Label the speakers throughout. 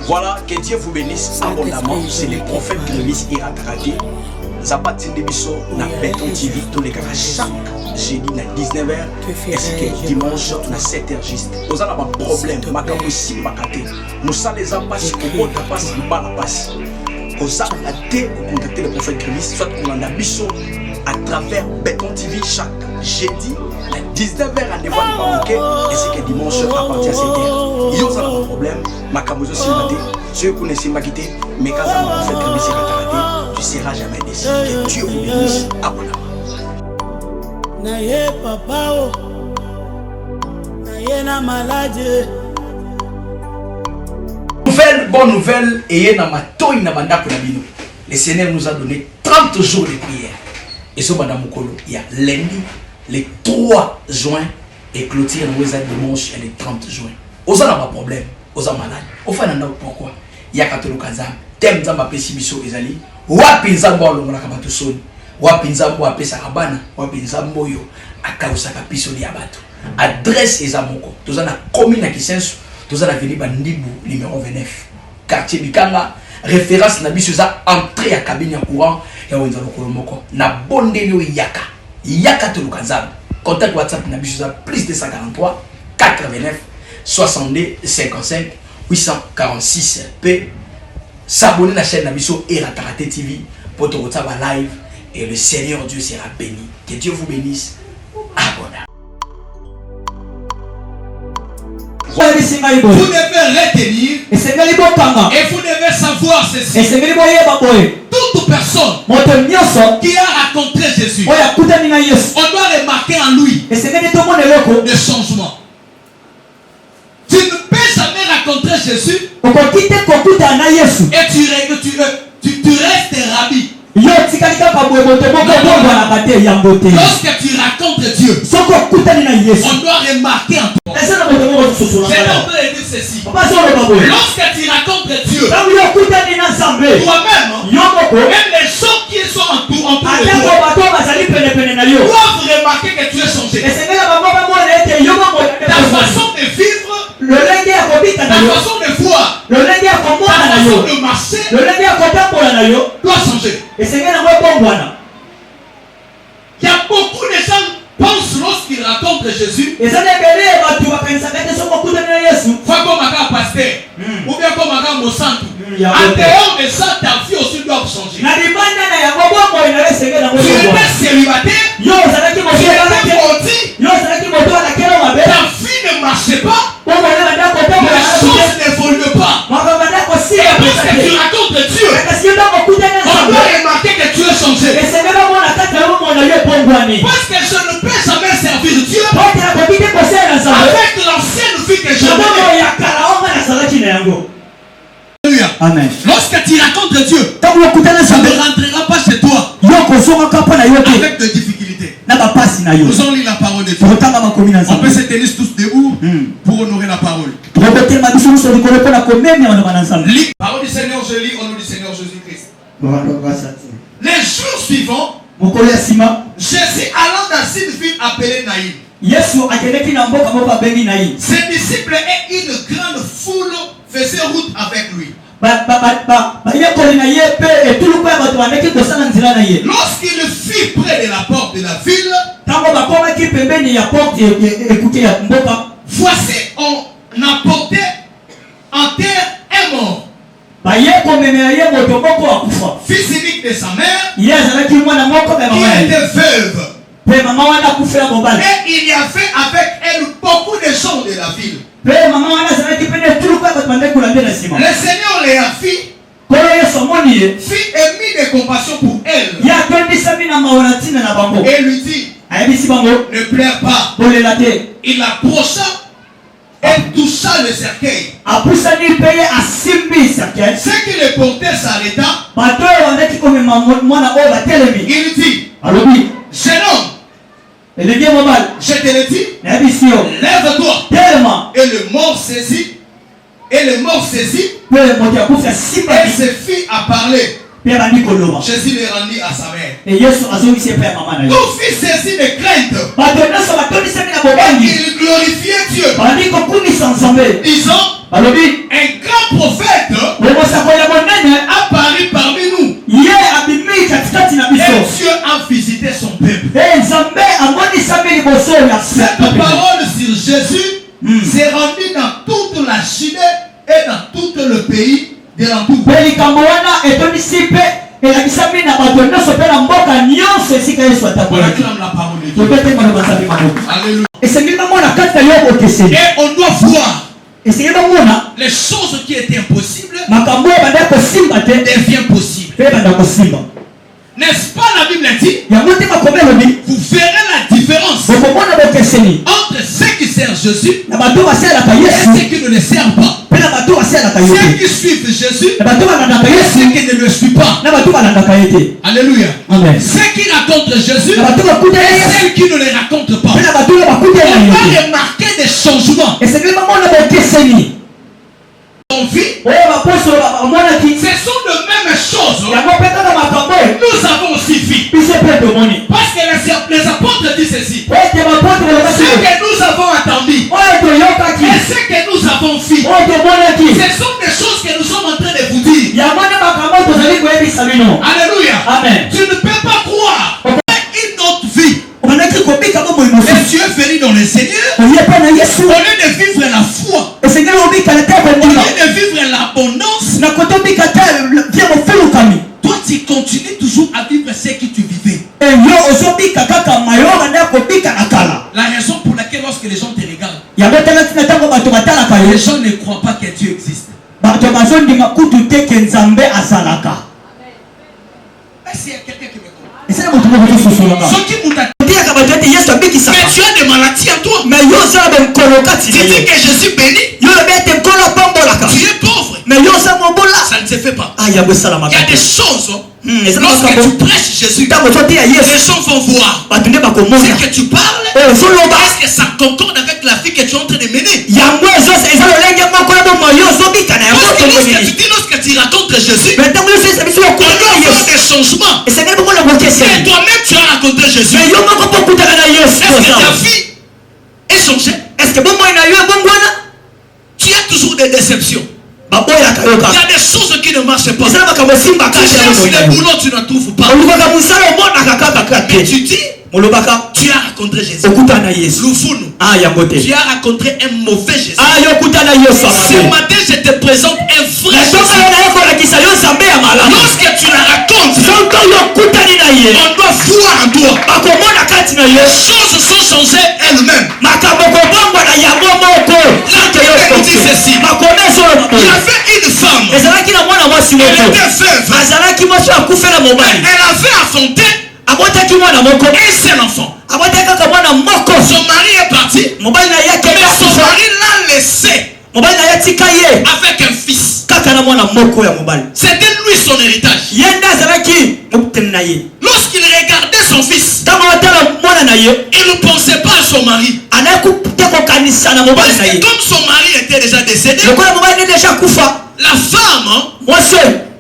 Speaker 1: Voilà, que Dieu vous bénisse abondamment. C'est le prophète Grémis Iratarate. Zapati Debiso na Béton TV tous les gars chaque jeudi na 19h ainsi que dimanche na 7h juste. Vous avez un problème, makambo si makate. Nous allons les empasser pour votre passe pas la passe. Vous allez contacter le prophète Grémis soit qu'on en a biso à travers Béton TV chaque jeudi à 19h à Nevan Pamanke ainsi que dimanche à partir de 7h. Vous avez un problème, makambo si makate. Ceux qui connaissent Makité, mais quand ça m'a fait Grémis Iratarate, tu ne seras jamais déçu. Que Dieu vous bénisse abondamment.
Speaker 2: Naye papa naye na malade.
Speaker 1: Bonne nouvelle, et na matoy na bandako na bino. Le Seigneur nous a donné 30 jours de prière. Et ce madame Mukolo, il y a lundi, le 3 juin, et clôture nous a dimanche le 30 juin. Aux a pas problème, aux a malade. Au fait, pourquoi? Il y a katolo kaza, thème zamba pesibiso ezali, wapi nzambo alongona kabatu soni. Wapi nzambo apesa kabana, wapi nzambo yo akausaka piso li abatu. Adresse ezamoko. Toza na commune na Kisenso, toza na veni bandibu numéro 29. Quartier Bikanga, référence na biso za entrée ya cabine ya courant ya wenzalo kolomoko. Na bondeli yo yaka. Yaka to lukanzam. Contact WhatsApp na biso za plus 243 89 62 55 846 P. S'abonner à la chaîne Nabiso Iratarate TV pour te retrouver live et le Seigneur Dieu sera béni. Que Dieu vous bénisse. Abonnez.
Speaker 3: Vous devez retenir et vous devez savoir ceci. Toute personne qui a rencontré Jésus, on doit remarquer en lui des changements. Tu ne peux jamais rencontrer Jésus et tu restes rabbi. Lorsque tu rencontres Dieu, on doit remarquer en toi. Je dois dire ceci. Lorsque tu rencontres Dieu, toi-même, même les gens qui sont entourés de toi doivent remarquer que tu es changé. Ta façon de vivre, ta façon de voir, ta façon de marcher doit changer. Il y a beaucoup de gens qui pensent lorsqu'ils rencontrent Jésus, faut comme un pasteur ou bien comme un mosantu. En dehors de ça, ta vie aussi doit changer. Tu étais célibataire, tu étais maudit, ta vie ne marchait pas, les choses n'évoluent pas. Et lorsque tu rencontres Dieu, on doit remarquer que tu es changé. Parce que je ne peux jamais servir Dieu avec l'ancienne vie que je menais.
Speaker 4: Amen.
Speaker 3: Lorsque tu rencontres Dieu, ça ne rentrera pas chez toi avec des difficultés. Nous allons lire la parole de Dieu. On peut se tenir tous debout pour honorer la parole. La parole du Seigneur, je lis au nom du Seigneur Jésus-Christ. Les jours suivants, Jésus allant dans une ville appelée Naïm, ses disciples et une grande foule faisaient route avec lui. Lorsqu'il fut près de la porte de la ville, voici on apportait en terre un mort, fils unique de sa mère, qui était veuve. Et il y avait avec elle beaucoup de gens de la ville. Le Seigneur les a fit émis de compassion pour elle. Et lui dit, ne pleure pas. Il approcha et toucha le cercueil. Ce qui le portait s'arrêta. Il dit, jeune homme, je te le dis, lève-toi. Et le mort saisit. Elle se fit à parler. Jésus le rendit à sa mère. Tout fils saisi de crainte. Et il glorifiait Dieu. Disant, un grand prophète s'est rendu dans toute la Chine et dans tout le pays de l'entour.
Speaker 4: On
Speaker 3: acclame la parole de Dieu. Alléluia. Et on doit voir les choses qui étaient impossibles deviennent possibles. N'est-ce pas la Bible dit? Vous verrez la différence entre ceux qui servent Jésus et ceux qui ne le servent pas. Ceux qui suivent Jésus et ceux qui ne le suivent pas. Alléluia. Ceux qui racontent Jésus et ceux qui ne le racontent pas. On va remarquer des changements. On vit, ce sont de mêmes choses. Nous avons aussi vu. Parce que les apôtres disent ceci. Ce que nous avons attendu et ce que nous avons vu, ce sont des choses que nous sommes en train de vous dire. Alléluia.
Speaker 4: Amen.
Speaker 3: Tu ne peux pas croire une autre vie. Et tu es venu dans le Seigneur au lieu de vivre la foi, au lieu de vivre l'abondance. Toi tu continues toujours à vivre ce que tu vivais. La raison pour laquelle lorsque les gens te regardent, les gens ne croient pas que Dieu existe. Est-ce qu'il y a quelqu'un qui me comprend? Mais tu as des maladies en toi. Tu dis que je suis béni. Tu es pauvre. Ça ne se fait pas. Il y a des choses. Lorsque tu prêches Jésus, les gens vont voir. Ce que tu parles, est-ce que ça concorde avec la vie que tu es en train de mener? Lorsque tu racontes Jésus, on doit faire des changements. Et toi-même tu as raconté Jésus. Est-ce que ta vie est changée? Tu as toujours des déceptions. Il y a des choses qui ne marchent pas. Tu cherches les boulots, tu ne trouves pas. Mais tu dis, tu as rencontré Jésus. Loufounou, tu as rencontré un mauvais Jésus. Ce matin, je te présente un vrai Jésus. Lorsque tu la racontes, on doit voir en toi. Les choses sont changées elles-mêmes. La Bible dit ceci. Il y avait une femme. Elle était veuve. Elle avait affronté un seul enfant. Son mari est parti, mais son mari l'a laissé avec un fils. C'était lui son héritage. Lorsqu'il regardait son fils, il ne pensait pas à son mari. Parce que comme son mari était déjà décédé, la femme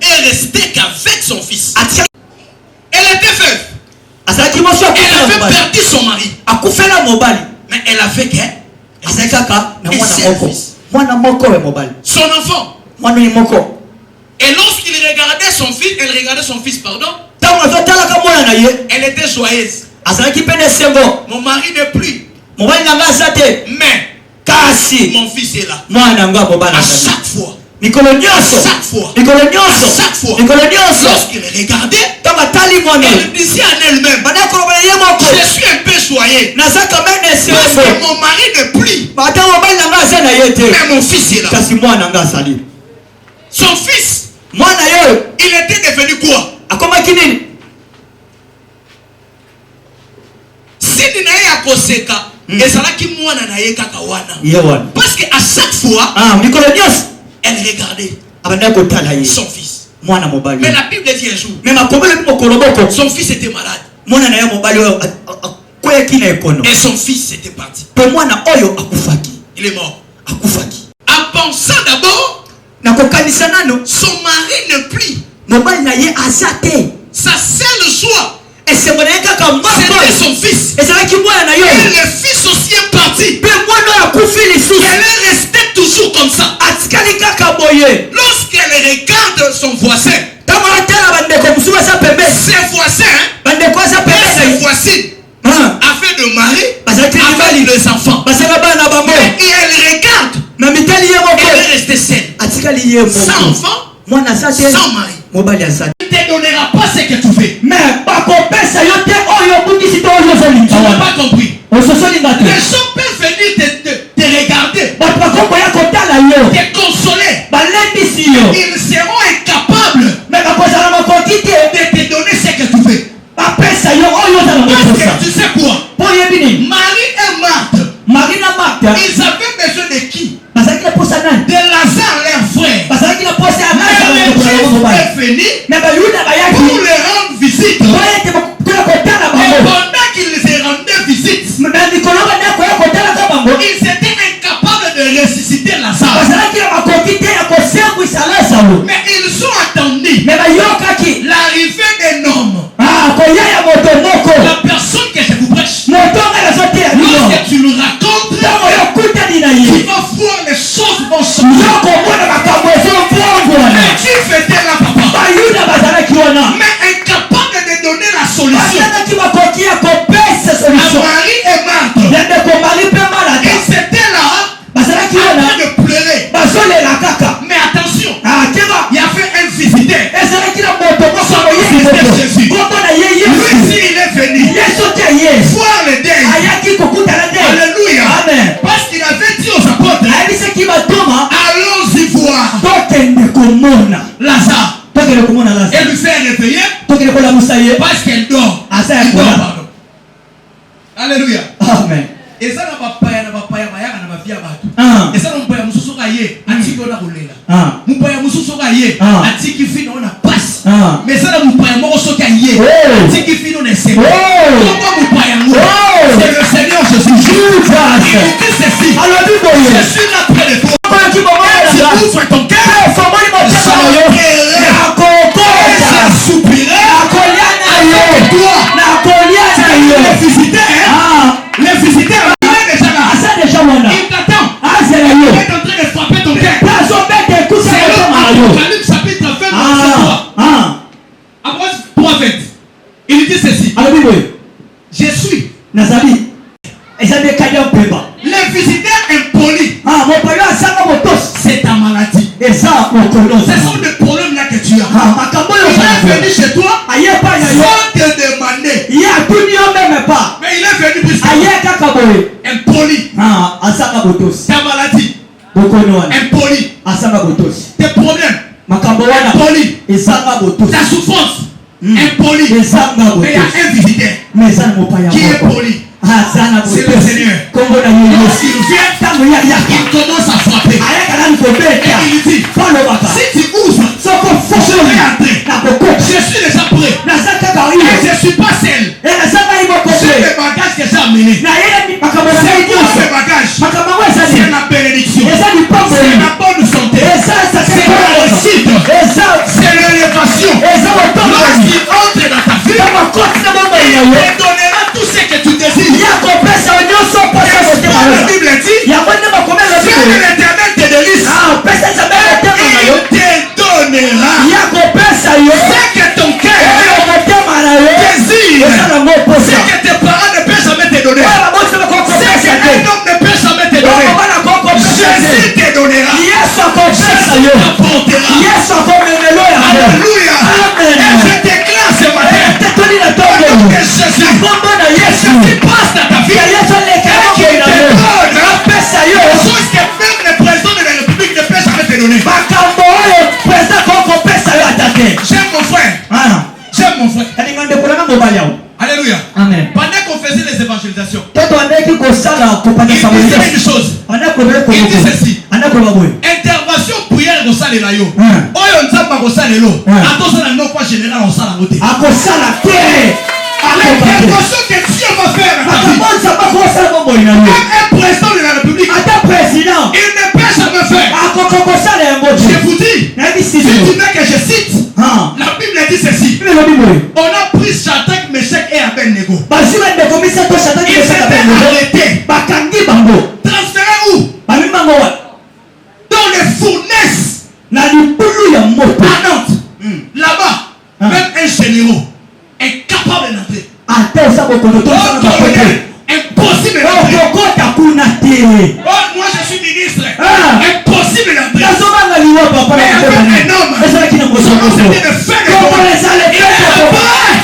Speaker 3: est restée qu'avec son fils. Elle était veuve. Elle avait perdu son mari. Mais elle avait qu'un fils. Son enfant. Et lorsqu'il regardait son fils, elle regardait son fils, pardon. Elle était joyeuse. Mon mari n'est plus. Mais mon fils est là. À chaque fois. Lorsqu'il regardait, elle disait à elle-même, je suis un peu joyeux parce que mon mari n'est plus, mais mon fils est là. Son fils, il était devenu quoi? Si naye akoseka ezalaki mwana naye kaka wana, parce que à chaque fois elle regardait son fils. Mais la Bible dit un jour, son fils était malade et son fils était parti. Il est mort. En pensant d'abord, son mari ne plie. Sa seule joie, c'était son fils. Et le fils aussi est parti. Elle est restée toujours comme ça. Lorsqu'elle regarde son voisin, ses voisins et ses voisines avaient de mari avec les enfants. Et elle sans enfant, sans mari. Il ne te donnera pas ce que tu fais.
Speaker 4: Mais
Speaker 3: tu n'as pas compris. Les gens peuvent venir te regarder, te consoler. Ils seront incapables de te donner ce que tu fais. Parce que tu sais quoi? Marie et Marthe, ils avaient besoin de qui? De Lazare, leur frère. Mais le Christ est venu pour leur rendre visite. Et pendant qu'ils les rendaient visite, ils étaient incapables de ressusciter Lazare. Mais ils ont attendu l'arrivée d'un homme. La personne que je vous prêche, lorsque tu le racontes, tu vas voir les choses vont changer. Mais tu faisais là, papa. Mais incapable de donner la solution à Marie et Marthe. Ils étaient là en train de pleurer. Mais attention, il y avait un visiteur. Jésus. Lui, s'il est venu voir le deuil. Alléluia.
Speaker 4: Amen.
Speaker 3: Parce qu'il avait dit aux apôtres, allons-y voir Lazare et lui faire réveiller parce qu'elle dort. Il dort, pardon. Alléluia.
Speaker 4: Amen.
Speaker 3: Et ça n'a pas payé, n'a pas payé, n'a pas payé. Et ça n'a pas payé, Moussou Sokaye, Atiki on a roulé là. Moupaya Moussou Sokaye, Atiki fin on a passe. Mais ça n'a pas payé, Moussou Sokaye, Atiki fin on a c'est. Pourquoi Moupaya Moussou? C'est le Seigneur Jésus. Il dit ceci. Je suis là près de toi. Tu ouvres ton cœur. Je soupirai. Avec toi. Les visiteurs, il est déjà là. Il t'attend. Il est en train de frapper ton cœur. C'est l'Apocalypse chapitre 20, verset 3. 3:20. Il dit ceci. Je suis. Les visiteurs impolis. C'est ta maladie. Ce sont des problèmes là que tu as. Il est venu chez toi sans te demander. Mais il est venu plus impoli. Ta maladie. Impoli. Tes problèmes. Impoli. Ta souffrance. Impoli. Mais il y a un visiteur qui est poli. C'est le Seigneur. Lorsqu'il vient, il commence à frapper. Et il dit, si tu ouvres, je vais entrer. Je suis déjà prêt. Et je ne suis pas seul. J'ai des bagages que j'ai amenés. C'est quoi ces bagages? C'est la bénédiction. C'est la bonne santé. C'est la réussite. C'est l'élévation. Lorsqu'il entre dans ta vie, il te donnera tout ce que tu désires. La Bible dit, si l'Éternel te délice, il te donnera ce que ton cœur désire, ce que tes parents ne peuvent jamais te donner, ce qu'un homme ne peut jamais te donner. Jésus te donnera, Jésus t'apportera. Alléluia. Et je déclare ce matin que Jésus passe dans ta vie et qu'il te donne des choses que même le président de la République ne peut jamais te donner. J'aime mon frère. J'aime mon frère. Alléluia.
Speaker 4: Amen.
Speaker 3: Pendant qu'on faisait les évangélisations, il
Speaker 4: disait
Speaker 3: disait une chose. Il dit ceci. Intervention prière au salé là yo. Oyo nzamba ko salé lo. Attention à non quoi général au salé côté. L'intervention que Dieu va faire dans ta vie. Même un président de la République, il ne peut jamais faire. Je vous dis, si tu veux que je cite, la Bible dit ceci. On a pris Shadrach, Meshach et Abednego. Ils étaient arrêtés. Transférés où? Dans les fournaises à Nantes. Là-bas, même un général incapable d'entrer. Impossible d'entrer. Oh, moi je suis ministre. Impossible d'entrer. Mais c'était le fait de Dieu.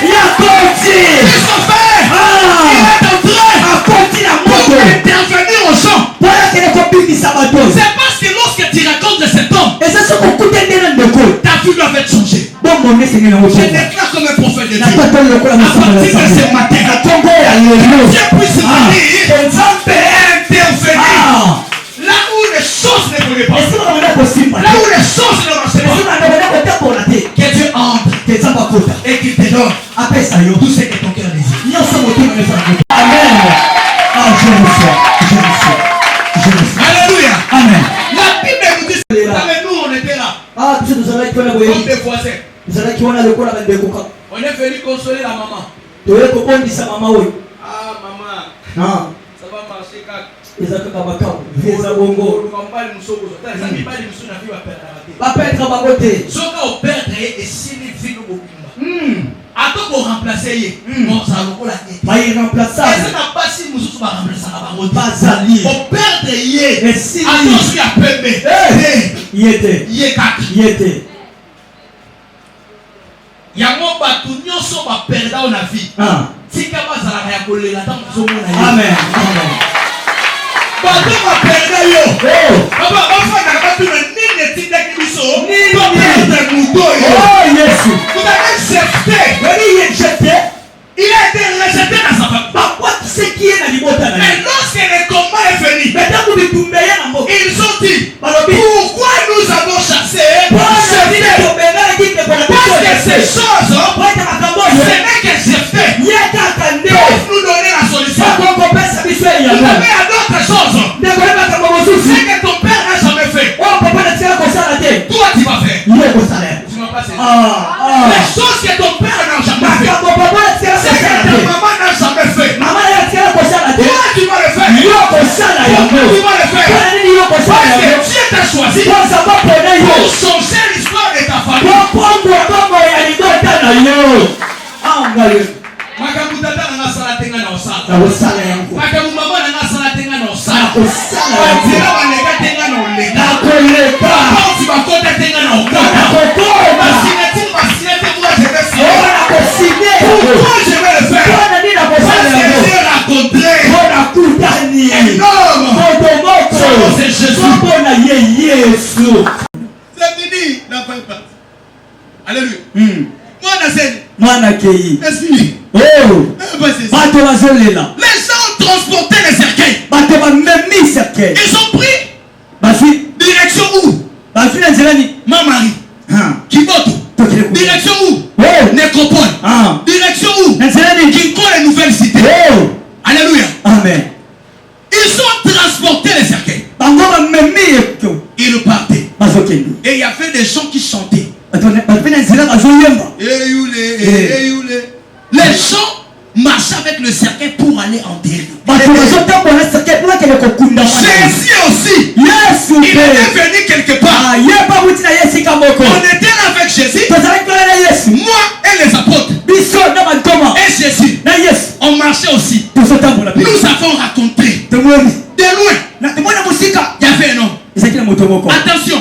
Speaker 3: Il est prêt. Il sont faits. Il est en train pour intervenir aux gens. C'est parce que lorsque tu racontes de cet homme, ta vie doit être changée. Je déclare comme un prophète de Dieu. À partir de ce matin, Dieu puisse intervenir. Là où les choses ne voulaient pas. Là où les choses ne marchaient pas. Que Dieu entre et qu'il te donne tout ce que ton cœur désire.
Speaker 4: Amen. Ah, je reçois.
Speaker 3: Alléluia.
Speaker 4: Amen.
Speaker 3: La Bible nous dit, mais nous on était là. Comme des voisins. On est venu consoler la maman. Ah maman. Ça va marcher quand
Speaker 4: Amen.
Speaker 3: il a été rejeté dans sa famille. Mais lorsque le combat est venu, ils ont dit pourquoi nous avons chassé parce que ces choses ce n'est que Jephthé peuvent nous donner la solution. Vous avez à d'autres choses c'est que ton père n'a jamais fait. Toi tu vas faire. Tu m'as pas saisi. Les choses que ton père n'a jamais fait, c'est que ta maman n'a jamais fait. Toi tu vas le faire. Pourquoi tu vas le faire? Parce que Dieu t'a choisi pour changer l'histoire de ta famille. Makamu tata na sala tenga na osala. Makamu mama na sala tenga na osala. Tira baneka tenga na oleka. Papa tu vas côté tenga na okata. Bassinette moi je vais signer. Pourquoi je vais le faire? Parce que j'ai rencontré énorme. C'est Jésus. C'est fini la fin partie. Alléluia.
Speaker 4: Mwana kei.
Speaker 3: Est-ce
Speaker 4: Oh. Bato bazolela.
Speaker 3: Les gens ont transporté les cercueils.
Speaker 4: Bato bamemi cercueil.
Speaker 3: Ils ont pris.
Speaker 4: Bafi.
Speaker 3: Direction où?
Speaker 4: Bafi na nzelani.
Speaker 3: Mamari. Kiboto. Direction où?
Speaker 4: Oh.
Speaker 3: Nécropole. Direction où?
Speaker 4: Nzelani.
Speaker 3: Kinko, les nouvelles cités.
Speaker 4: Oh.
Speaker 3: Alléluia.
Speaker 4: Amen.
Speaker 3: Ils ont transporté les cercueils.
Speaker 4: Bango bamemi ekyo.
Speaker 3: Ils repartaient.
Speaker 4: Bazokendo.
Speaker 3: Et il y avait des gens qui chantaient. Les gens marchaient avec le cercueil pour aller enterrer. Jésus aussi. Il était venu quelque part. On était là avec Jésus. Moi et les apôtres. Et Jésus. On marchait aussi. Nous avons raconté. De loin. Il y avait un homme. Attention.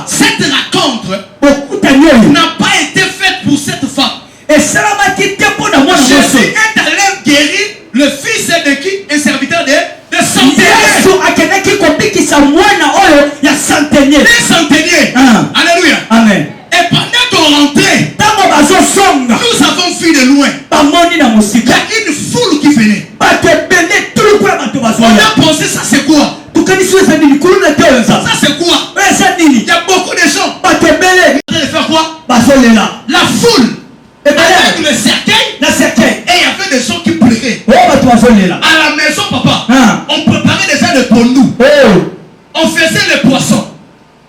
Speaker 3: Cette rencontre n'a pas été faite pour cette femme. Jésus est allé guérir le fils de qui? Un serviteur de centenier. Des centeniers. Alléluia.
Speaker 4: Amen.
Speaker 3: Et pendant qu'on rentrait, nous avons vu de loin. Il y a une foule qui venait. On a pensé ça c'est quoi? Ça c'est quoi? Il y a beaucoup de gens. Ils allaient faire quoi? La foule. Avec le cercueil. Et il y avait des gens qui pleuraient. À la maison, papa, on préparait déjà le pondou. On faisait les poissons.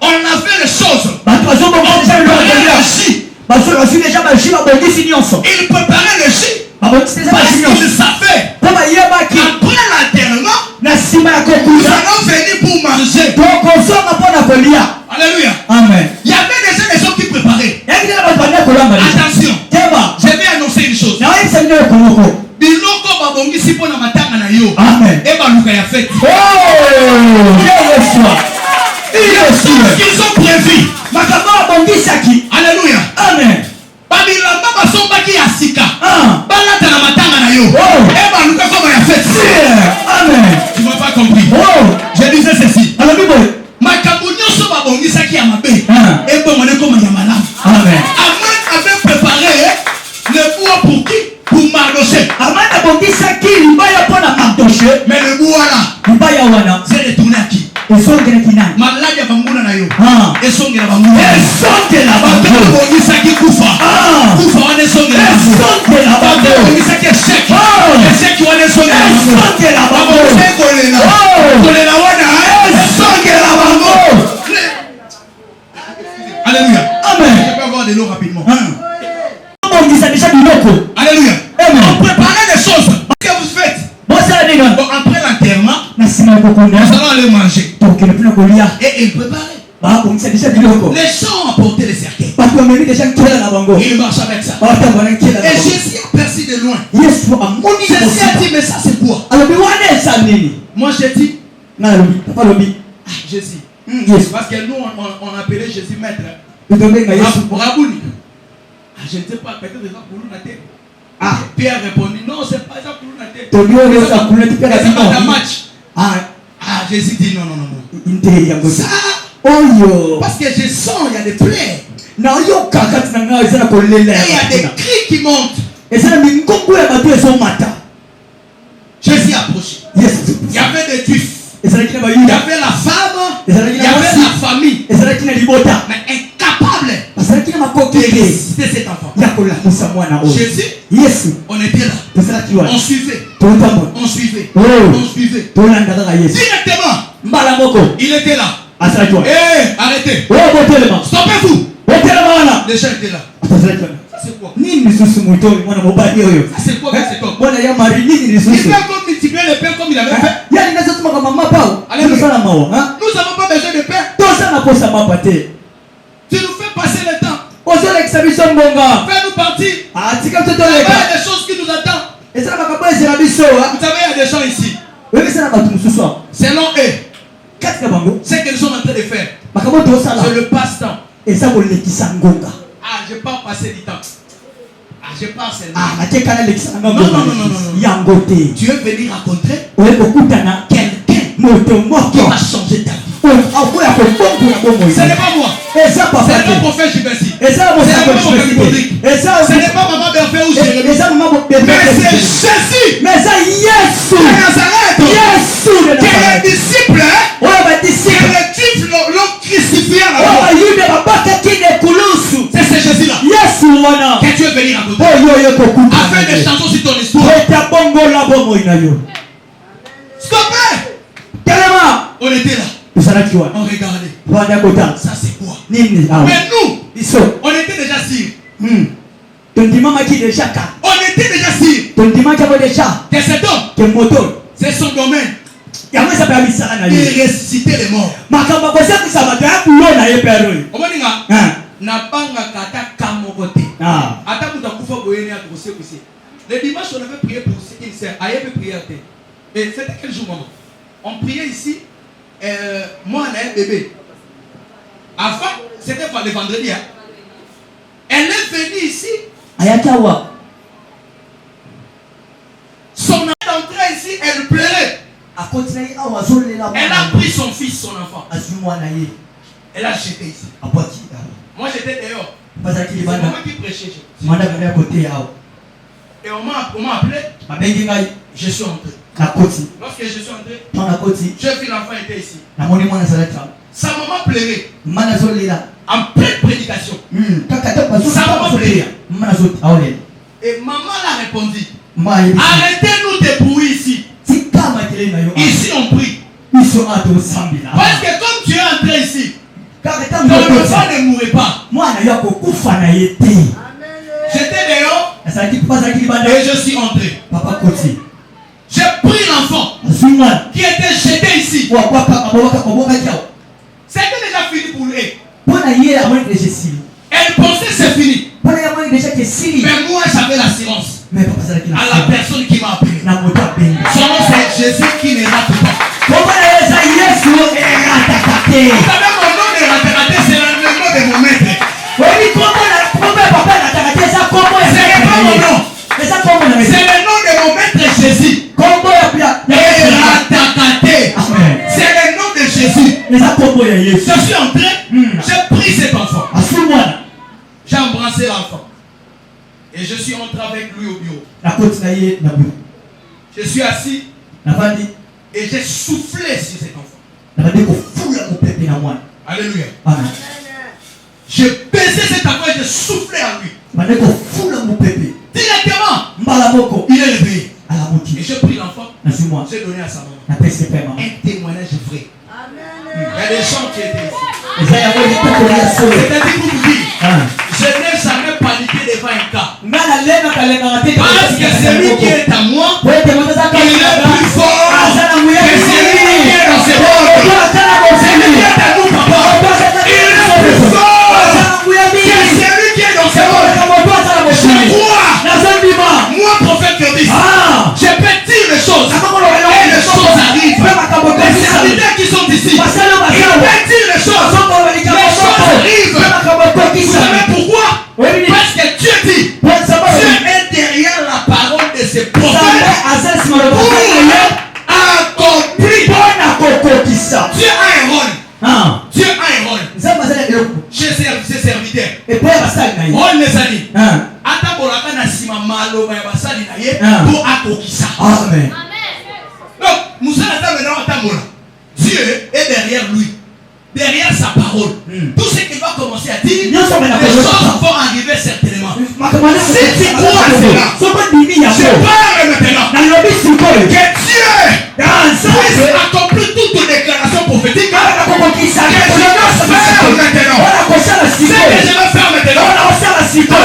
Speaker 3: On avait les choses. On préparait le jus. Ils préparaient le jus. Parce qu'ils savaient. Après l'enterrement, nous allons venir pour manger. Alléluia.
Speaker 4: Amen.
Speaker 3: Il y avait déjà des gens qui préparaient. Attention. Je vais annoncer une chose. Biloko babongisi pona matanga na yo.
Speaker 4: Amen.
Speaker 3: Et baluka ya fête.
Speaker 4: Oh!
Speaker 3: Ils ont prévu. Alléluia. nous comment il a fait.
Speaker 4: Amen.
Speaker 3: Tu m'as pas compris. Je disais ceci. Et bon, on est comme Yamala.
Speaker 4: Amen.
Speaker 3: Aman avait préparé le bois pour qui? Pour Mardoché. Mais le bois là, c'est retourné à qui? Malade ya banguna na yo. Esongela banguna.
Speaker 4: Esongela banguna.
Speaker 3: Bongisaki kufa. Kufa wana esongela. Esongela banguna. Bongisaki échec. Échec wana esongela. Esongela banguna. Kolela. Kolela wana esongela banguna. Alléluia. Amen. Je peux avoir de l'eau rapidement. Alléluia. Amen. On préparait des choses. Qu'est-ce que vous faites? Bon, après l'enterrement, nous allons aller manger. Et ils préparaient. Les gens ont apporté les cercueils. Il marche avec ça. Et Jésus a perçu de loin. Jésus a dit, mais ça c'est quoi? Moi j'ai dit, Jésus. Parce que nous on appelait Jésus maître. Rabouni. Je ne sais pas, peut-être déjà pour nous la tête. Pierre répondit, non, c'est pas ça pour nous la tête. C'est pas un match. Jésus dit non. Ça, parce que je sens, il y a des plaies. Et il y a des cris qui montent. Jésus approché. Il y avait des juifs. Il y avait la femme. Il y avait la famille. Mais incapable de résister cet enfant. Jésus, on était là. On suivait. Directement. Il était là. Arrêtez. Stoppez-vous. Les gens étaient là. C'est quoi? C'est quoi que c'est comme? Il fait comme multiplier le pain comme il avait fait. Alléluia. Nous n'avons pas besoin de pain. Tu nous fais passer le temps. Fais-nous partir. Il y a des choses qui nous attendent. Vous savez, il y a des gens ici. Selon eux, ce que nous sommes en train de faire, c'est le passe-temps. Je pars passer du temps. Je pars seulement. Non. Tu veux venir rencontrer quelqu'un qui va changer ta vie. Ce n'est pas moi. C'est le prophète Jibesi. Ce n'est pas mon prophète Podrick. Ce n'est pas maman Berfé ou Jérémie. Mais c'est Jésus. De Nazareth. Qui est le disciple. Et les Juifs l'ont crucifié là-bas. C'est Jésus-là que tu veux venir rencontrer. Afin de changer sur ton histoire. Stoppez. On était là. On regardait. Ça c'est quoi? Mais nous, on était déjà sûrs. On était déjà sûrs que cet homme, c'est son domaine. Il ressuscitait les morts. Le dimanche, on avait prié pour une sœur. Et c'était quel jour, maman? On priait ici. Moi, on a un bébé. Avant, c'était le vendredi. Elle est venue ici. Son entrée ici, elle pleurait. Elle a pris son fils, son enfant. Elle a jeté ici. Moi, j'étais dehors. C'est moi qui prêchais. Et on m'a appelé. Je suis entré. Lorsque je suis entré, j'ai vu l'enfant était ici. Sa maman pleurait. En pleine prédication. Sa maman pleurait. Et maman l'a répondu. Arrêtez-nous de bruit ici. Ici on prie. Parce que comme tu es entré ici, ton enfant ne mourrait pas. J'étais dehors et je suis entré. J'ai pris l'enfant qui était jeté ici. C'était déjà fini pour lui. Elle pensait c'est fini. Mais moi j'avais l'assurance à la personne qui m'a appelé. Son nom c'est Jésus qui ne rate pas. Vous savez mon nom de raté, c'est le nom de mon maître. Ce n'est pas mon nom. C'est le nom de mon maître. Je suis entré, j'ai pris cet enfant. J'ai embrassé l'enfant. Et je suis entré avec lui au bureau. Je suis assis et j'ai soufflé sur cet enfant. Alléluia.
Speaker 1: Amen.
Speaker 3: Je baisais cet enfant et je soufflais à lui. Directement, il est réveillé. Et j'ai pris l'enfant, j'ai donné à sa maman. Un témoignage vrai. Il y a des gens qui étaient ici. C'est-à-dire pour vous dire, je n'ai jamais paniqué devant un cas. Parce que celui qui est à moi, il est plus fort que celui qui est dans ce monde. Celui qui est à nous, papa, il est plus fort que celui qui est dans ce monde. Je crois, moi, prophète Curtis, je peux dire les choses et les choses arrivent. Les serviteurs qui sont ici, ils peuvent dire les choses. Les choses arrivent. Vous savez pourquoi? Parce que Dieu dit, Dieu est derrière la parole de ses prophètes pour accomplir. Dieu a un rôle. Dieu a un rôle. Chez ses serviteurs. Rôle les amis. Atabolaka na sima maloba ya basali na ye pour akokisa.
Speaker 1: Amen.
Speaker 3: Donc, Moussa Nata maintenant atabola. Dieu est derrière lui. Derrière sa parole. Tout ce qu'il va commencer à dire, les choses vont arriver certainement. Si tu crois à cela, je parle maintenant que Dieu puisse accomplir toute déclaration prophétique. Que je vais faire maintenant. Ce que je vais faire maintenant. À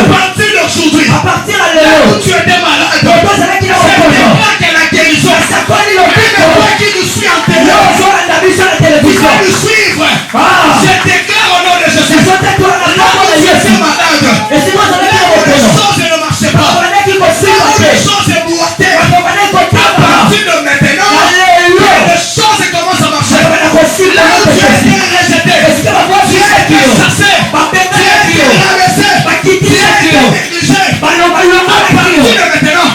Speaker 3: partir d'aujourd'hui, là où tu étais malade, je déclare que la guérison, même toi qui nous suis en télé, vous allez nous suivre. Je déclare au nom de Jésus. Là où tu étais malade, les choses ne marchaient pas. Là où les choses boitaient, à partir de maintenant, les choses commencent à marcher. Là où tu étais rejeté, tu es chassé, tu es rabaissé, tu es négligé. À partir de maintenant,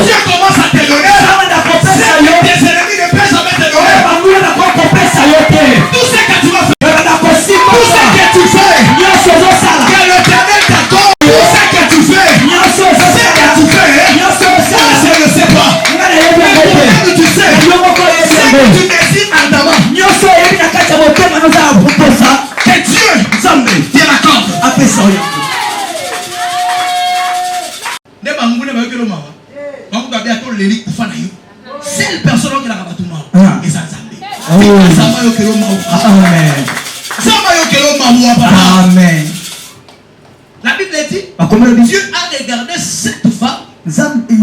Speaker 3: Dieu commence à te donner. C'est que tes ennemis ne peuvent jamais te donner. Tout ce que tu vas faire, tout ce que tu fais, que l'Éternel t'accorde. Tout ce que tu fais, moi je ne sais pas. Mais toi-même tu sais. Ce que tu désires ardemment, que Dieu te l'accorde. Seule personne qui a rabattu et ça
Speaker 1: Amen.
Speaker 3: La Bible dit, Dieu a regardé cette femme et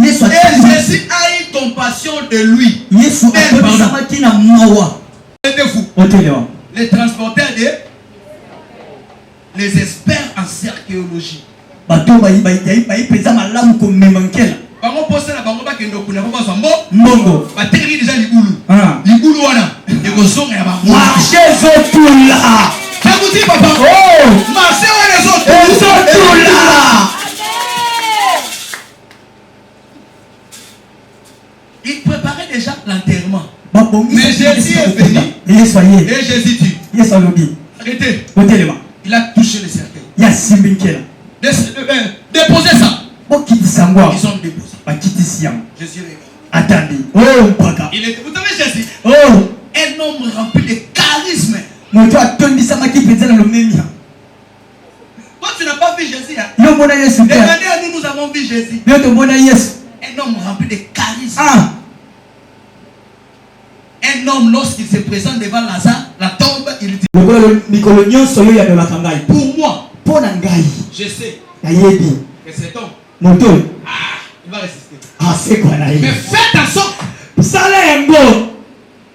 Speaker 3: Jésus a eu compassion de lui. Les transporteurs les experts en archéologie. Bango poste na bango bakendo kuna papa sambo mbongo bateri déjà libulu wana ekozonga ya bango
Speaker 1: marché zotula
Speaker 3: takuti papa marché wana zotula il préparait déjà l'enterrement mais Jésus est venu et Jésus dit arrêtez il a touché le cercueil déposez ça. Ils ont déposé. Jésus
Speaker 1: attendez.
Speaker 3: Il était, vous savez Jésus, un homme rempli de charisme. Toi tu n'as pas vu Jésus. Demandez à nous avons vu Jésus. Un homme rempli de charisme. Un homme lorsqu'il se présente devant Lazare, la tombe, il dit pour moi, je sais que cet homme il va résister. Mais faites en sorte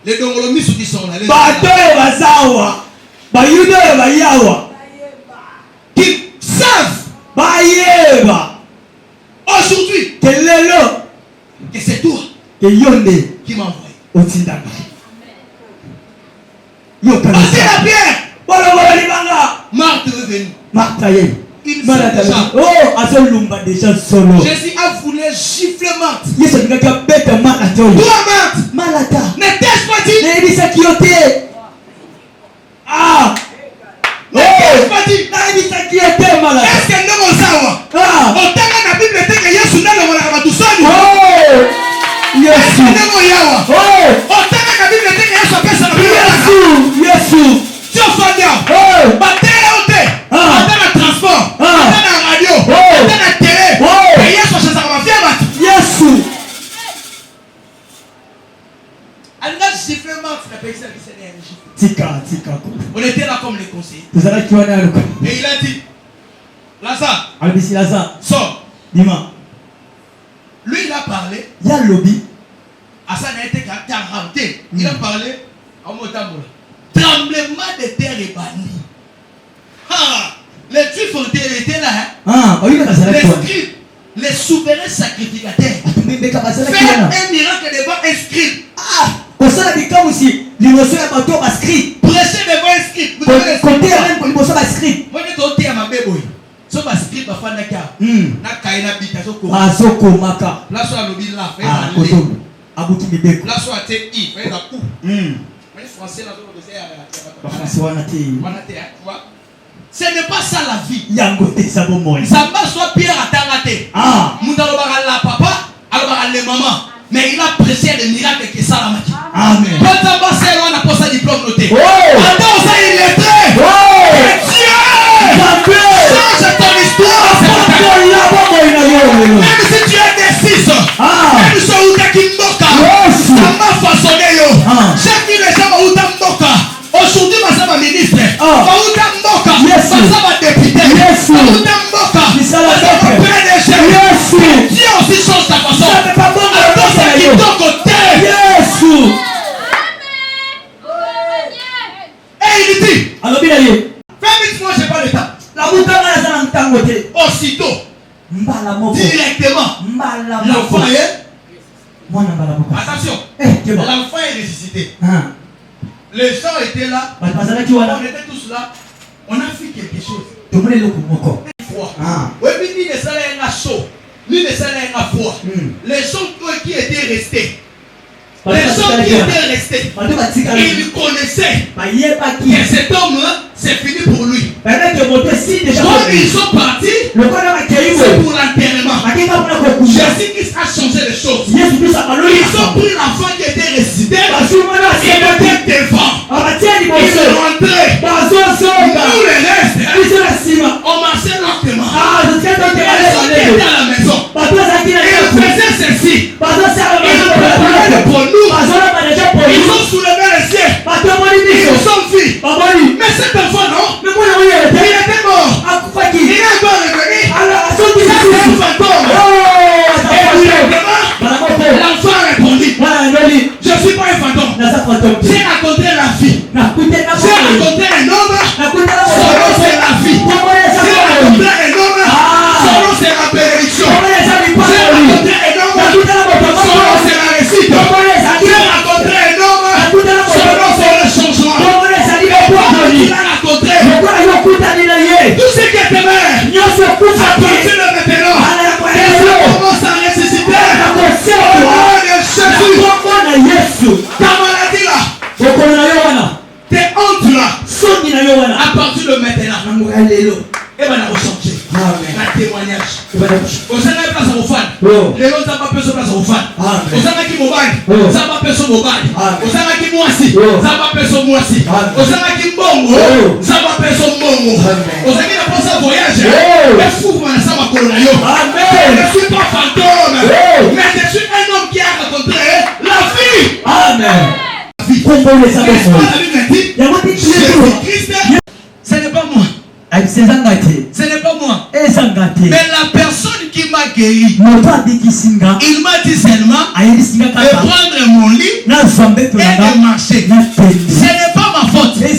Speaker 3: les dongolomis qui sont là, qu'ils savent aujourd'hui que c'est toi qui m'as envoyé. Passez la pierre. Marthe est venue. Jésus a voulu gifler Marthe. Toi Marthe, n'était-ce pas dit
Speaker 1: là comme les conseillers.
Speaker 3: Et il a dit, Lazare,
Speaker 2: Sors.
Speaker 3: Dima.
Speaker 1: Lui, il a parlé.
Speaker 2: Il y a lobby.
Speaker 1: Ça n'a été qu'à raté. Il a parlé à Motambola. Tremblement de terre et banni. Les Juifs ont été là. Hein? Les scribes, les souverains sacrificateurs. Faire un miracle devant un scribe.
Speaker 2: Prêcher devant un scribe.
Speaker 1: Vous devez
Speaker 2: Côté même pour le scribe.
Speaker 1: Vous devez ma bébé. So ba scribe ba fanda ka. Na kaina bita so ko.
Speaker 2: Azoko maka.
Speaker 1: La so alobi la fait
Speaker 2: dans le. Abuti bibeko.
Speaker 1: La so a te I fait da coup. Mais français là so de
Speaker 2: ba français wana te.
Speaker 1: Wana te, tu vois. Ce n'est pas ça la vie.
Speaker 2: Yango te sabo moi.
Speaker 1: Samba soit Pierre atangate. Mundalo ba la papa, alors ba le maman. Mais il a pressé le miracle que ça la maki.
Speaker 2: Amen.
Speaker 1: Quand ça va c'est on a pas sa diplôme noté.
Speaker 2: Oh!
Speaker 1: Attends ça il est très.
Speaker 2: Oh!
Speaker 1: Dieu! Change ton histoire. Même si tu es indécis, même si tu es Kimboka, ça m'a façonné. Chaque qui les gens va Mboka. Aujourd'hui, ma sœur ministre, va Mboka, ma sœur député, va Mboka, ma sœur PDG. Dieu aussi change ta façon. Attends, c'est qui ton côté. Et il dit,
Speaker 2: alors bien allé.
Speaker 1: fais vite, moi j'ai pas le temps.
Speaker 2: La boutana est en temps côté.
Speaker 1: Aussitôt, directement, l'enfant est. Attention, l'enfant est ressuscité. Les gens étaient là, on était tous là, on a fait quelque chose. Les gens qui étaient restés, ils connaissaient que cet homme-là, c'est fini pour lui. Quand ils sont partis, c'est pour l'enterrement. Jésus-Christ a changé les choses. Ils ont pris l'enfant qui était ressuscité, il était devant. Il est rentré. Nous les restes, on marchait lentement. Les gens qui étaient à la maison, ils faisaient ceci. Ils préparaient pour nous. Ils ont soulevé les cieux. Ils ont vu. Mais cet enfant, non, il était mort. Il est encore revenu. C'est un fantôme. Et directement, l'enfant a répondu, je ne suis pas un fantôme. J'ai raconté la vie. J'ai raconté un homme. Son nom c'est la vie. J'ai raconté un homme. Son nom c'est la bénédiction. J'ai raconté un homme. Son nom c'est la réussite. J'ai raconté un homme. Son nom c'est le changement. Il a raconté tout ce qui était mère. À partir de maintenant, les gens commencent à ressusciter. Au nom de Jésus. Ta maladie là, tes hontes là, à partir de maintenant, et bien on va changer. Un témoignage. Au sein de la place au fan, les autres n'ont pas besoin de place au fan. Au sein de qui mobile, ça va besoin mobile. Au sein de qui moisi, ça va besoin moisi. Au sein de qui bongo, ça va besoin bongo. Au sein de qui n'a pas ça voyage, les fous vont ça va colonayo. Je ne suis pas fantôme, mais je suis un homme qui a rencontré la vie.
Speaker 2: Amen.
Speaker 1: Ce n'est pas moi. Ce n'est pas moi. Mais la personne qui m'a guéri, il m'a dit seulement de prendre mon lit et de marcher. Ce n'est pas ma faute. Vous savez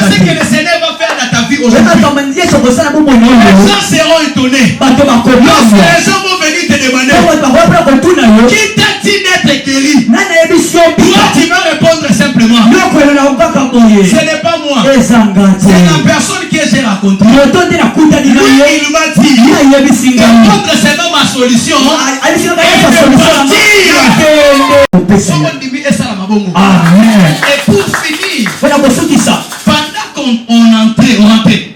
Speaker 1: ce que le Seigneur va faire dans ta vie aujourd'hui? Les gens seront étonnés. Lorsque les gens vont venir te demander qui t'a dit d'être guéri, toi tu vas répondre simplement ce n'est pas moi. C'est la personne que j'ai raconté. Lui, il m'a dit de prendre seulement ma solution et de partir.
Speaker 2: Amen.
Speaker 1: Et pour finir, pendant qu'on rentrait,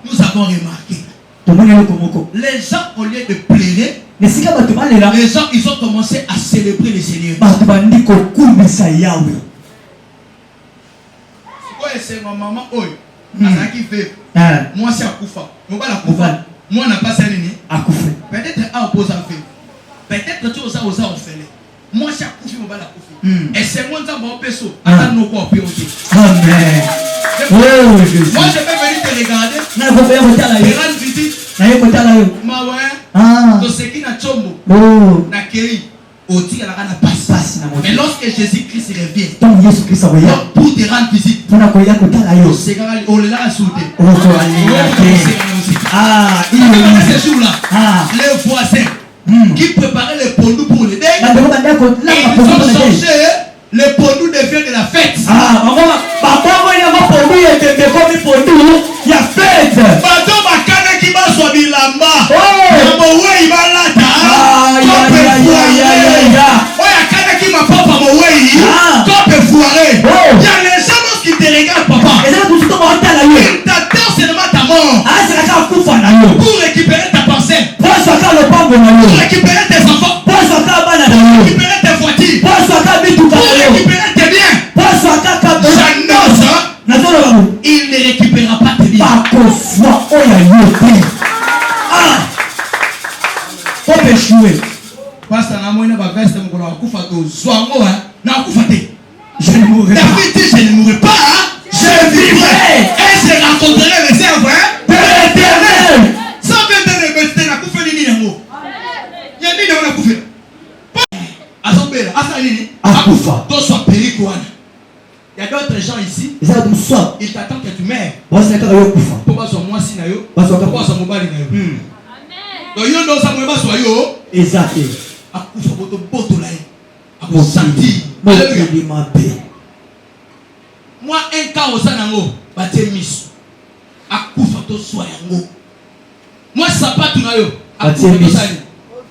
Speaker 1: nous avons remarqué les gens, au lieu de pleurer, les gens ils ont commencé à célébrer le Seigneur. C'est ma maman, qui fait. Moi, c'est Akoufa. Moi, on n'a pas ça. Peut-être à opposer à fait. Peut-être que tu as osé en faire. Moi, c'est Akoufi, on va la Koufi. Et c'est moi qui ai un perso. Attends, nous quoi, Amen.
Speaker 2: Oh Jésus.
Speaker 3: Moi, je vais venir te regarder.
Speaker 2: Na ko ya kotala
Speaker 3: Je
Speaker 2: yo.
Speaker 3: rends visite.
Speaker 2: Na yo kotala yo.
Speaker 3: Ma ouais.
Speaker 2: Ah.
Speaker 3: To seki na chombo.
Speaker 2: Oh.
Speaker 3: Na kei. Oti ala kana passe. Mais lorsque Jésus-Christ revient.
Speaker 2: Donc Jésus Christ va ya.
Speaker 3: Pour te rendre visite.
Speaker 2: Pona ko ya kotala yo.
Speaker 3: To seka on l'a insulté.
Speaker 2: Oh to ali. Ah, il est
Speaker 3: ce jour-là.
Speaker 2: Ah.
Speaker 3: Les voisins qui préparaient les pondous pour le deuil.
Speaker 2: Ils
Speaker 3: ont changé. Le pondou devient de la fête.
Speaker 2: Ah, maman, papa, il y a un pondou, il y a des pondou, il y a fête.
Speaker 3: Bato bakane qui va sur bilamba.
Speaker 2: Oh.
Speaker 3: Mowe il va là ta.
Speaker 2: Ah,
Speaker 3: ya. Oh, ya kana qui m'a papa mowe. Top foiré. Il y a les gens qui te regardent papa.
Speaker 2: Et là tout ça va ta la yo.
Speaker 3: Ils t'attendent seulement ta mort.
Speaker 2: Ah, c'est la carte pour faire la yo.
Speaker 3: Pour récupérer ta pensée.
Speaker 2: Pour ça le pambo na yo.
Speaker 3: Pour récupérer tes enfants.
Speaker 2: Pour ça bana na
Speaker 3: Pour
Speaker 2: yo.
Speaker 3: récupérer tes voitures.
Speaker 2: Pour ça bitu ka yo.
Speaker 3: Pour récupérer tes biens.
Speaker 2: Pour ça
Speaker 3: J'annonce.
Speaker 2: Nazolo
Speaker 3: Il ne récupérera pas tes biens.
Speaker 2: pas ko foi oya yo. Ah. Faut échouer.
Speaker 3: Pasteur na moine ba veste mukolo akufa to zwango na akufa te.
Speaker 2: Je ne mourrai pas.
Speaker 3: David dit je ne mourrai pas. Je vivrai et je rencontrerai les œuvres de l'Éternel. Sans même de rester na kufa nini yango. Ya nini na kufa. Azombela asa nini?
Speaker 2: Akufa.
Speaker 3: To soit périco wana. Il y a d'autres gens ici. Ils t'attendent que tu meurs. Pour pas soit moi si na yo. Pour pas soit mobali na yo. Donc yo ndo sa mweba soit yo.
Speaker 2: Exact.
Speaker 3: Akufa boto boto la ye. Akusanti.
Speaker 2: Alléluia.
Speaker 3: Moi un cas au sanango batie miso. Akufa to soit yango. Moi sapatu na yo. Akufa to sali.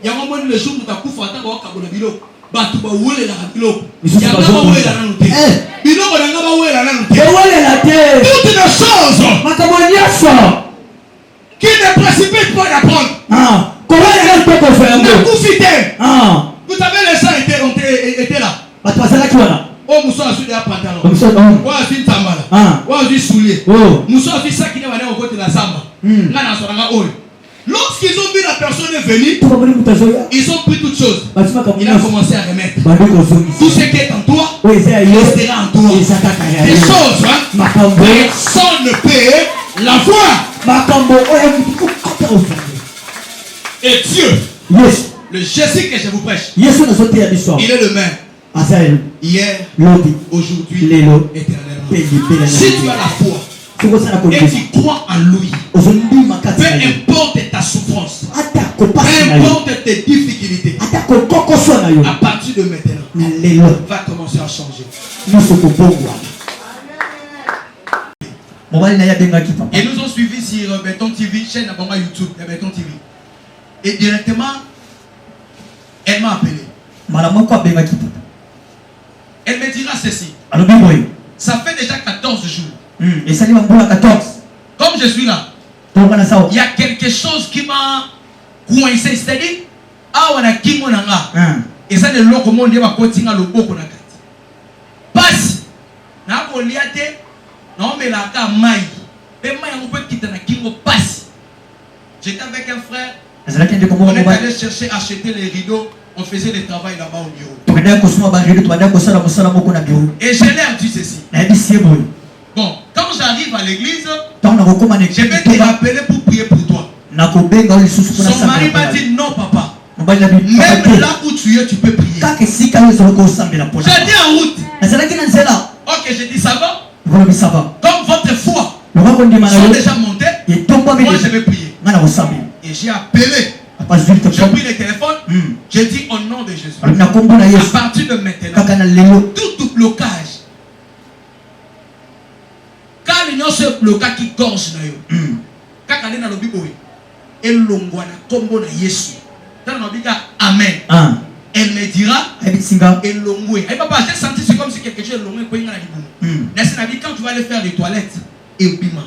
Speaker 3: Yango moni le jour où takufa ata ko kabola biloko. Batu ba wele la biloko. Yanga ba wele la nanu te. Biloko yanga ba wele la nanu te.
Speaker 2: Wele la te.
Speaker 3: Toutes les choses.
Speaker 2: Makamonia ça.
Speaker 3: Qui ne précipite pas d'apprendre.
Speaker 2: Ah. Comment il peut faire un
Speaker 3: peu?
Speaker 2: Ah.
Speaker 3: Vous savez les gens étaient là.
Speaker 2: Bah tu vas là qui là.
Speaker 3: Oh Moussa a su des pantalons. Oh a su une tambala.
Speaker 2: Ah.
Speaker 3: Oh a su soulier.
Speaker 2: Oh.
Speaker 3: Moussa a su ça qui n'est pas au côté de la samba. Là dans son rang. Lorsqu'ils ont vu la personne venir, ils ont pris toutes choses. Il a commencé à remettre. Tout ce qui est en toi, restera en toi. Des choses, personne ne peut la voir. Et Dieu, le Jésus que je vous prêche, il est le même. Hier, aujourd'hui, éternellement. Si tu as la foi, et tu crois en lui, peu importe ta souffrance, peu importe tes difficultés, à partir de maintenant, va commencer à changer. Et nous ont suivis sur Béton TV, chaîne à YouTube de Béton TV. Et directement, elle m'a appelé. Elle me dira ceci. Ça fait déjà 14 jours. Comme je suis là, il y a quelque chose qui m'a coincé. C'est-à-dire, on a qui mon anga. Et ça, le loco monde va continuer le beau qu'on a. Passe. Na ko liate. Non mais la ka mai. Et moi on peut quitter na kingo passe. J'étais avec un frère. On est allé chercher acheter les rideaux. On faisait des travail là-bas au bureau. Et je leur dis ceci. Bon, quand j'arrive à l'église, je vais te rappeler pour prier pour toi. Son mari m'a dit non papa. Même là où tu es, tu peux prier. J'ai dit en route. Ok, j'ai dit ça va. Comme votre foi sont déjà montées, moi je vais prier. Et j'ai appelé. J'ai pris le téléphone. J'ai dit au nom de Jésus. À partir de maintenant, tout blocage. Quand l'union se bloque qui gorge na yo. Quand on est dans le Bible, et l'ongwa na kombo na Yesu. Dans le Bible, amen. Elle me dira, et l'ongwe. Et papa, j'ai senti c'est comme si quelque chose l'ongwe quoi na libu. Quand tu vas aller faire les toilettes, et bima.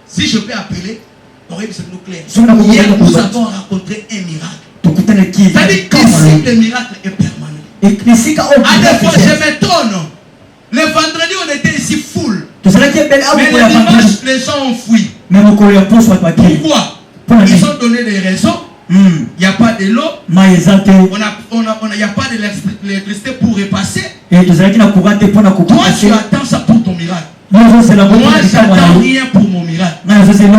Speaker 3: Si je peux appeler, c'est nous clair. Hier, nous avons rencontré un miracle. C'est-à-dire qu'ici, le miracle est permanent. À des fois, je m'étonne. Le vendredi, on était ici full. Mais le dimanche, les gens ont fui. Pourquoi? Ils ont donné des raisons. Il n'y a pas de l'eau. Il n'y a pas d'électricité pour repasser. Toi, tu attends ça pour ton miracle. Moi, j'attends rien pour mon miracle. Si il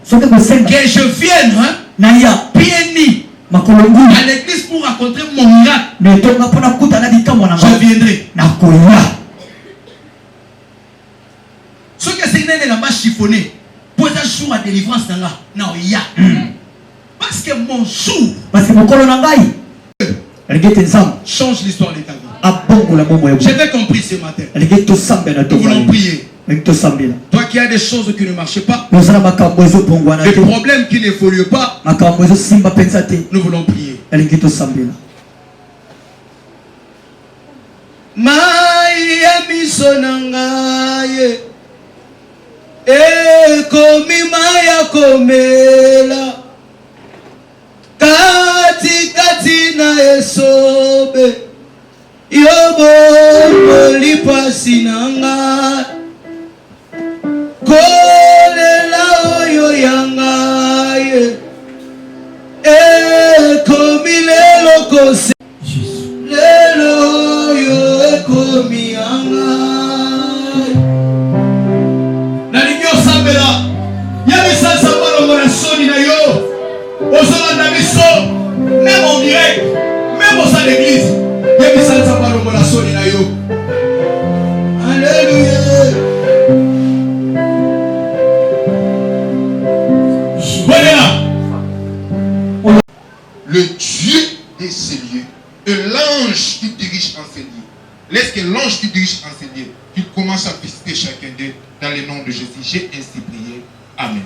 Speaker 3: faut que je vienne pieds nus à l'église pour rencontrer mon miracle, je viendrai. Ce que c'est une là-bas chiffonné pour être jour à délivrance dans là, parce que mon jour change l'histoire de ta vie. J'avais compris ce matin. Nous voulons prier. Toi qui as des choses qui ne marchent pas, des problèmes qui n'évoluent pas, nous voulons prier. Maya misonangaye komi maya komela kati kati na esobe yobo lipasi nanga kolela oyo yangaye komi lelo kose lelo yo komi yangaye nalingi osambela yebisa balongo na soni na yo ozolanda biso même en direct même au sein de l'église yebisa balongo na soni na yo. Alléluia.
Speaker 5: Le Dieu de ces lieux et l'ange qui dirige en ces lieux. Laisse que l'ange qui dirige en ces lieux, qu'il commence à visiter chacun d'eux dans le nom de Jésus. J'ai ainsi prié. Amen.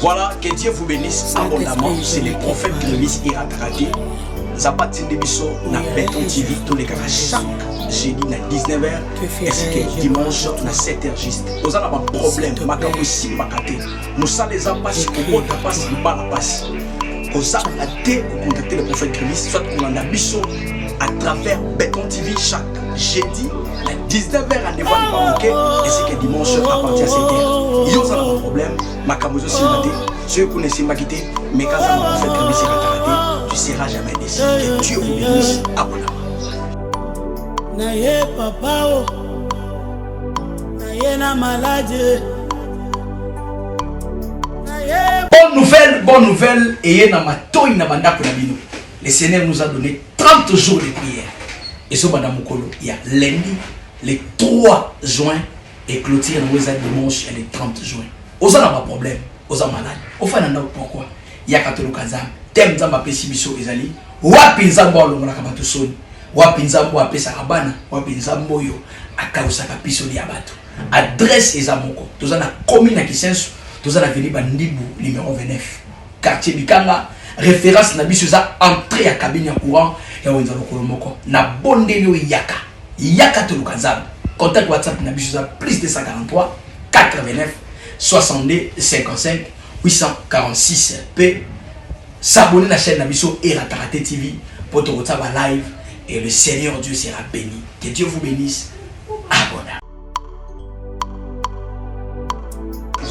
Speaker 1: Voilà, que Dieu vous bénisse abondamment. C'est le prophète Grémis Iratarate. Zapati Debiso na Béton TV tous les cas chaque jeudi na 19h et que dimanche na 7h juste. Vous avez un problème, makambo si makate. Nous ça les ampasse au monde passe pas la passe. Vous avez été contacter le prophète Grémis soit on en a biso à travers Béton TV chaque jeudi à 19h à Nevoa de Pamanke et c'est que dimanche à partir de 7h. Yo ça a un problème, makambo si makate. Ceux qui connaissent Makité, mais quand ça m'a fait Grémis Iratarate, tu seras jamais déçu. Que Dieu vous bénisse abondamment.
Speaker 6: Naye papa o, naye na malade.
Speaker 1: Bonne nouvelle, et na matoi na banda pour bino. Le Seigneur nous a donné 30 jours de prière. Et ce banda mukolo, il y a lundi, le 3 juin, et clôture nous a dimanche, et le 30 juin. Osa n'a pas de problème, osa malade. Au fait, pourquoi? Il y a 4 kazam. Tem nzamba pesi biso ezali wapi nzambo alongola ka bato soni wapi nzambo apesa kabana wapi nzambo yo akausa ka piso ya bato adresse ezamoko toza na commune na Kisenso toza na veni bandibu numéro 29 quartier Bikanga référence na biso za entrée ya cabine ya courant ya wenza lokolo moko na bondeli o yaka to lukanzamba contact WhatsApp na biso za plus 243 89 62 55 846 p. S'abonner à la chaîne Nabiso Iratarate TV pour te retrouver live et le Seigneur Dieu sera béni. Que Dieu vous bénisse. Abonnez.